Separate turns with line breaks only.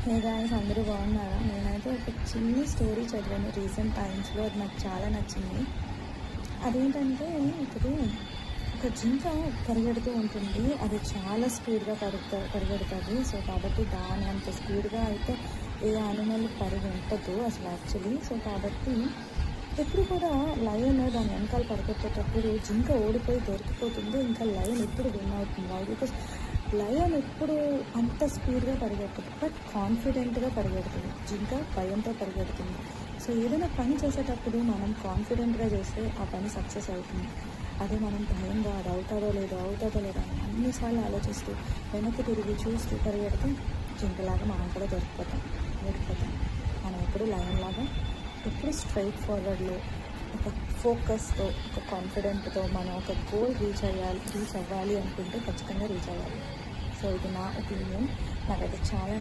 Hey guys, అందరూ బాగున్నారా? నేనైతే ఒక చిన్న స్టోరీ చదివాను రీసెంట్ టైమ్స్లో. అది నాకు చాలా నచ్చింది. అదేంటంటే, ఇప్పుడు ఒక జింక పరిగెడుతూ ఉంటుంది. అది చాలా స్పీడ్గా పరిగెడుతుంది. సో కాబట్టి దాని అంత స్పీడ్గా అయితే ఏ యానిమల్ పరిగెత్తదు అసలు యాక్చువల్లీ. సో కాబట్టి ఎప్పుడు కూడా లయన్ దాని వెనకాల పరిగెత్తేటప్పుడు జింక ఓడిపోయి దొరికిపోతుంది. ఇంకా లయన్ ఎప్పుడు విన్ అవుతుంది. వై? బికాస్ లయన్ ఎప్పుడు అంత స్పీడ్గా పరిగెడుతుంది, బట్ కాన్ఫిడెంట్గా పరిగెడుతుంది. జింక భయంతో పరిగెడుతుంది. సో ఏదైనా పని చేసేటప్పుడు మనం కాన్ఫిడెంట్గా చేస్తే ఆ పని సక్సెస్ అవుతుంది. అదే మనం భయంగా అది అవుతుందో లేదో అని అన్నిసార్లు ఆలోచిస్తూ వెనక్కి తిరిగి చూస్తూ పరిగెడితే జింకలాగా మనం కూడా ఓడిపోతాం. మనం ఎప్పుడు లయన్ లాగా ఎప్పుడు స్ట్రైట్ ఫార్వర్డ్లో ఒక ఫోకస్తో ఒక కాన్ఫిడెంట్తో మనం ఒక గోల్ రీచ్ అవ్వాలి అనుకుంటే ఖచ్చితంగా రీచ్ అవ్వాలి. సో ఇది నా ఒపీనియన్. నాకైతే చాలా